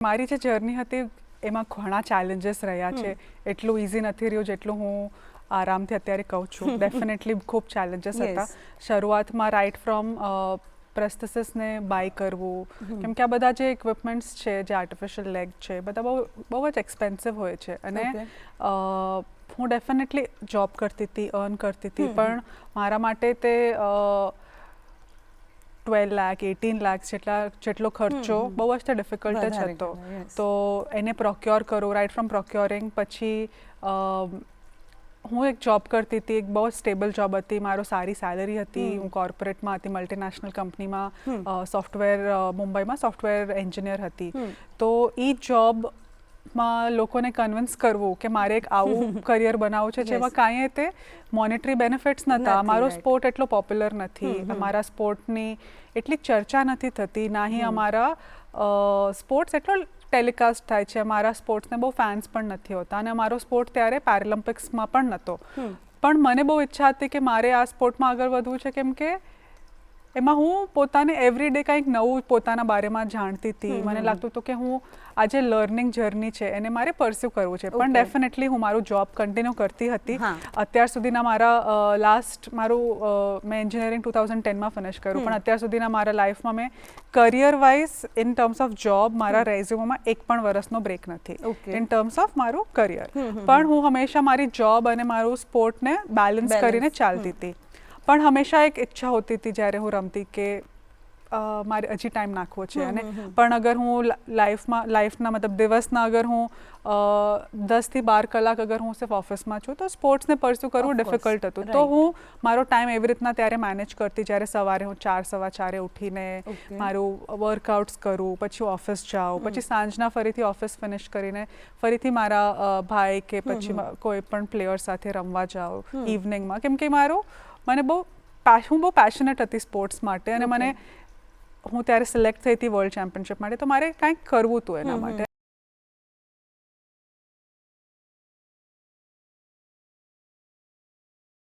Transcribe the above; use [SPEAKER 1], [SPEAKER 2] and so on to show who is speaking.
[SPEAKER 1] મારી જે જર્ની હતી એમાં ઘણા ચેલેન્જીસ રહ્યા છે. એટલું ઇઝી નથી રહ્યું જેટલું હું આરામથી અત્યારે કહું છું. ડેફિનેટલી ખૂબ ચેલેન્જીસ હતા. શરૂઆતમાં રાઇટ ફ્રોમ પ્રેસ્થેસિસને બાય કરવું, કેમ કે આ બધા જે ઇક્વિપમેન્ટ્સ છે, જે આર્ટિફિશિયલ લેગ છે, બધા બહુ જ એક્સપેન્સિવ હોય છે. અને હું ડેફિનેટલી જોબ કરતી હતી, અર્ન કરતી હતી, પણ મારા માટે તે 12 લાખ 18 લાખ જેટલો ખર્ચો બહુ જ ડિફિકલ્ટ જ હતો. તો એને પ્રોક્યોર કરું, રાઇટ ફ્રોમ પ્રોક્યોરિંગ. પછી હું એક જોબ કરતી હતી, એક બહુ સ્ટેબલ જોબ હતી, મારો સારી સેલરી હતી. હું કોર્પોરેટમાં હતી, મલ્ટીનેશનલ કંપનીમાં, સોફ્ટવેર મુંબઈમાં સોફ્ટવેર એન્જિનિયર હતી. તો એ જોબમાં લોકોને કન્વિન્સ કરવું કે મારે એક આવું કરિયર બનાવવું છે જેમાં કાંઈ તે મોનેટરી બેનિફિટ્સ નહોતા. મારો સ્પોર્ટ એટલો પોપ્યુલર નથી, અમારા સ્પોર્ટની એટલી ચર્ચા નથી થતી, ના ही અમારા સ્પોર્ટ્સ એટલો ટેલિકાસ્ટ થાય છે. અમારા સ્પોર્ટ્સને બહુ ફેન્સ પણ નથી હોતા. અને અમારો સ્પોર્ટ ત્યારે પેરાલિમ્પિક્સમાં પણ નહોતો. પણ મને બહુ ઈચ્છા હતી કે મારે આ સ્પોર્ટમાં આગળ વધવું છે, કેમ કે એમાં હું પોતાને એવરી ડે કંઈક નવું પોતાના બારેમાં જાણતી હતી. મને લાગતું હતું કે હું આ જે લર્નિંગ જર્ની છે એને મારે પરસ્યુ કરવું છે. પણ ડેફિનેટલી હું મારું જોબ કન્ટિન્યુ કરતી હતી. અત્યાર સુધીના મેં એન્જિનિયરિંગ 2010માં ફિનિશ કર્યું, પણ અત્યાર સુધીના મારા લાઈફમાં મેં career wise in terms of job મારા રેઝ્યુમમાં એક પણ વર્ષનો બ્રેક નથી ઇન ટર્મ્સ ઓફ મારું કરિયર. પણ હું હંમેશા મારી જોબ અને મારું સ્પોર્ટને બેલેન્સ કરીને ચાલતી હતી. પણ હંમેશા એક ઈચ્છા હોતી હતી જ્યારે હું રમતી કે મારે હજી ટાઈમ નાખવો છે. અને પણ અગર હું લાઈફના મતલબ દિવસના અગર હું 10 થી 12 કલાક અગર હું સિર્ફ ઓફિસમાં છું, તો સ્પોર્ટ્સને પરસ્યુ કરવું ડિફિકલ્ટ હતું. તો હું મારો ટાઈમ એવી રીતના ત્યારે મેનેજ કરતી, જ્યારે સવારે હું 4:15 ઉઠીને મારું વર્કઆઉટ્સ કરું, પછી ઓફિસ જાઉં, પછી સાંજના ફરીથી ઓફિસ ફિનિશ કરીને ફરીથી મારા ભાઈ કે પછી કોઈ પણ પ્લેયર સાથે રમવા જાઉં ઇવનિંગમાં. કેમ કે હું બહુ પેશનેટ હતી સ્પોર્ટ્સ માટે. અને હું ત્યારે સિલેક્ટ થઈ હતી વર્લ્ડ ચેમ્પિયનશિપ માટે, તો મારે કંઈક કરવું હતું એના માટે.